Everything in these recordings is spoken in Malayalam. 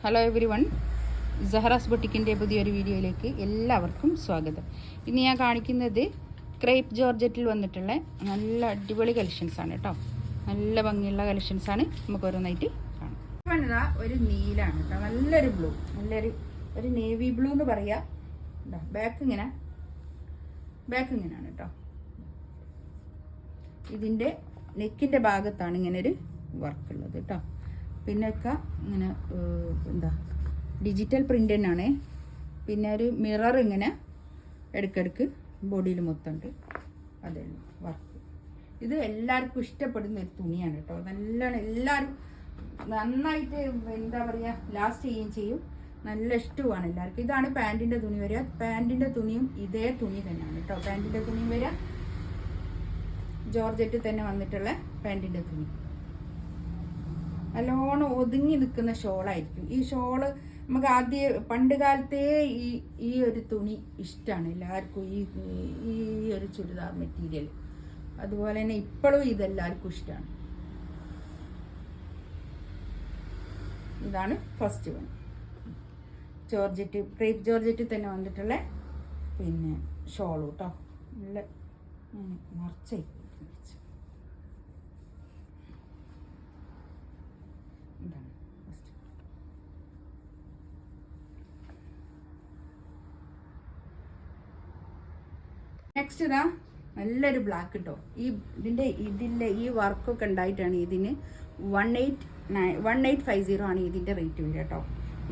ഹലോ എവരി വൺ, സഹറാസ് ബൊട്ടിക്കിൻ്റെ പുതിയൊരു വീഡിയോയിലേക്ക് എല്ലാവർക്കും സ്വാഗതം. ഇന്ന് ഞാൻ കാണിക്കുന്നത് ക്രേപ്പ് ജോർജറ്റിൽ വന്നിട്ടുള്ള നല്ല അടിപൊളി കളക്ഷൻസാണ് കേട്ടോ. നല്ല ഭംഗിയുള്ള കളക്ഷൻസാണ്. നമുക്ക് ഓരോന്നായിട്ട് കാണാം. ഇതാ ഒരു നീലാണ് കേട്ടോ, നല്ലൊരു ബ്ലൂ, ഒരു നേവി ബ്ലൂ എന്ന് പറയാം. ബാക്ക് ഇങ്ങനെയാണ് കേട്ടോ. ഇതിൻ്റെ നെക്കിൻ്റെ ഭാഗത്താണ് ഇങ്ങനൊരു വർക്കുള്ളത് കേട്ടോ. പിന്നൊക്കെ ഇങ്ങനെ ഡിജിറ്റൽ പ്രിൻ്റ് തന്നെയാണ്. പിന്നെ ഒരു മിറർ ഇങ്ങനെ ഇടയ്ക്കിടയ്ക്ക് ബോഡിയിൽ മൊത്തമുണ്ട്. അതേ വർക്ക്. ഇത് എല്ലാവർക്കും ഇഷ്ടപ്പെടുന്ന ഒരു തുണിയാണ് കേട്ടോ. നല്ലോണം എല്ലാവരും നന്നായിട്ട് ലാസ്റ്റ് ചെയ്യുകയും ചെയ്യും. നല്ല ഇഷ്ടമാണ് എല്ലാവർക്കും. ഇതാണ് പാൻറ്റിൻ്റെ തുണി വരിക. പാൻറ്റിൻ്റെ തുണിയും ഇതേ തുണി തന്നെയാണ് കേട്ടോ. പാൻറ്റിൻ്റെ തുണിയും വരിക ജോർജറ്റ് തന്നെ വന്നിട്ടുള്ള പാൻറ്റിൻ്റെ തുണി. നല്ലോണം ഒതുങ്ങി നിൽക്കുന്ന ഷോളായിരിക്കും. ഈ ഷോള് നമുക്ക് പണ്ട് കാലത്തേ ഈ ഒരു തുണി ഇഷ്ടമാണ് എല്ലാവർക്കും. ഈ ഒരു ചുരിദാർ മെറ്റീരിയൽ അതുപോലെ തന്നെ ഇപ്പോഴും ഇതെല്ലാവർക്കും ഇഷ്ടമാണ്. ഇതാണ് first one. Georgette, crepe georgette തന്നെ വന്നിട്ടുള്ള പിന്നെ ഷോള് കേട്ടോ. നല്ല മറച്ചായി നെക്സ്റ്റ് ഇതാ നല്ലൊരു ബ്ലാക്ക് കേട്ടോ. ഇതിൻ്റെ ഈ വർക്കൊക്കെ ഉണ്ടായിട്ടാണ് ഇതിന് 1850 ആണ് ഇതിൻ്റെ റേറ്റ് വരിക കേട്ടോ.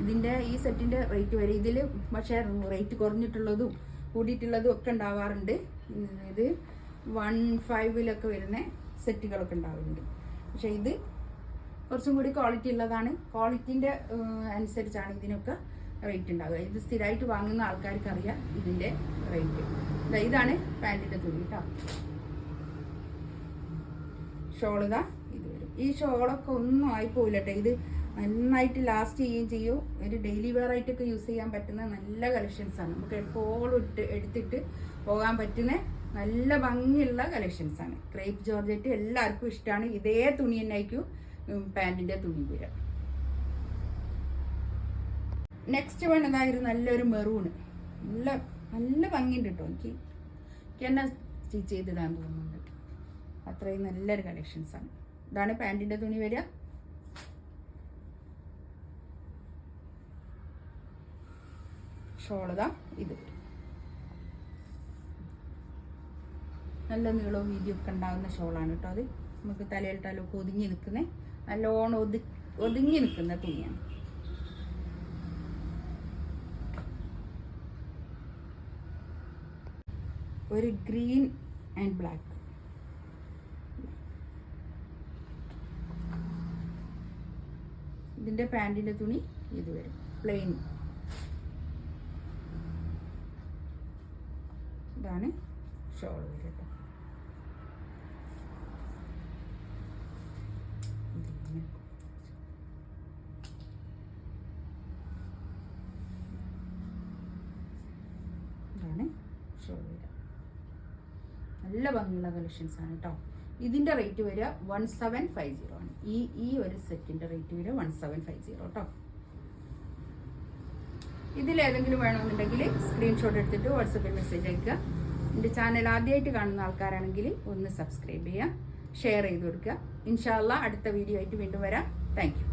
ഇതിൻ്റെ ഈ സെറ്റിൻ്റെ റേറ്റ് വരിക. ഇതിൽ പക്ഷേ റേറ്റ് കുറഞ്ഞിട്ടുള്ളതും കൂടിയിട്ടുള്ളതും ഒക്കെ ഉണ്ടാവാറുണ്ട്. ഇത് 15 വരുന്ന സെറ്റുകളൊക്കെ ഉണ്ടാവുന്നുണ്ട്. പക്ഷേ ഇത് കുറച്ചും കൂടി ക്വാളിറ്റി ഉള്ളതാണ്. ക്വാളിറ്റീൻ്റെ അനുസരിച്ചാണ് ഇതിനൊക്കെ റേറ്റ് ഉണ്ടാവുക. ഇത് സ്ഥിരമായിട്ട് വാങ്ങുന്ന ആൾക്കാർക്ക് അറിയാം ഇതിൻ്റെ റേറ്റ്. ഇതാണ് പാൻറ്റിൻ്റെ തുണി കേട്ടോ. ഷോളിതാ ഇത് വരും. ഈ ഷോളൊക്കെ ഒന്നും ആയിപ്പോയില്ല കേട്ടോ. ഇത് നന്നായിട്ട് ലാസ്റ്റ് ചെയ്യുകയും ചെയ്യും. ഒരു ഡെയിലി വെയർ ആയിട്ടൊക്കെ യൂസ് ചെയ്യാൻ പറ്റുന്ന നല്ല കളക്ഷൻസാണ്. നമുക്ക് എപ്പോഴും എടുത്തിട്ട് പോകാൻ പറ്റുന്ന നല്ല ഭംഗിയുള്ള കളക്ഷൻസാണ്. ക്രേപ്പ് ജോർജറ്റ് എല്ലാവർക്കും ഇഷ്ടമാണ്. ഇതേ തുണി തന്നെയായിരിക്കും പാൻറ്റിൻ്റെ തുണി വരിക. നെക്സ്റ്റ് വൺ ഇതായിരുന്നു നല്ലൊരു മെറൂണ്. നല്ല ഭംഗിയുണ്ട് കേട്ടോ. എനിക്ക് തന്നെ സ്റ്റിച്ച് ചെയ്തിടാൻ തോന്നുന്നുണ്ട്. അത്രയും നല്ലൊരു കളക്ഷൻസാണ്. ഇതാണ് പാൻറ്റിൻ്റെ തുണി വരിക. ഷോളതാ ഇത് വരും. നല്ല നീളവും വീതിയൊക്കെ ഉണ്ടാകുന്ന ഷോളാണ് കേട്ടോ. അത് നമുക്ക് തലയിലിട്ടാലൊക്കെ ഒതുങ്ങി നിൽക്കുന്ന നല്ലോണം ഒതുങ്ങി നിൽക്കുന്ന തുണിയാണ്. ഒരു ഗ്രീൻ ആൻഡ് ബ്ലാക്ക്. ഇതിൻ്റെ പാൻറ്റിൻ്റെ തുണി ഇത് വരും പ്ലെയിൻ. ഇതാണ് ഷോൾ വരും കേട്ടോ. ഇതാണ് ഷോൾ വരിക. നല്ല ഭംഗിയുള്ള കളക്ഷൻസാണ് കേട്ടോ. ഇതിൻ്റെ റേറ്റ് വരിക 1750 ആണ്. ഈ ഒരു സെറ്റിൻ്റെ റേറ്റ് വരിക 1750 കേട്ടോ. ഇതിലേതെങ്കിലും വേണമെന്നുണ്ടെങ്കിൽ സ്ക്രീൻഷോട്ട് എടുത്തിട്ട് വാട്സപ്പിൽ മെസ്സേജ് അയക്കുക. എൻ്റെ ചാനൽ ആദ്യമായിട്ട് കാണുന്ന ആൾക്കാരാണെങ്കിൽ ഒന്ന് സബ്സ്ക്രൈബ് ചെയ്യുക, ഷെയർ ചെയ്ത് കൊടുക്കുക. ഇൻഷാ അല്ലാഹ് അടുത്ത വീഡിയോ ആയിട്ട് വീണ്ടും വരാം. Thank you.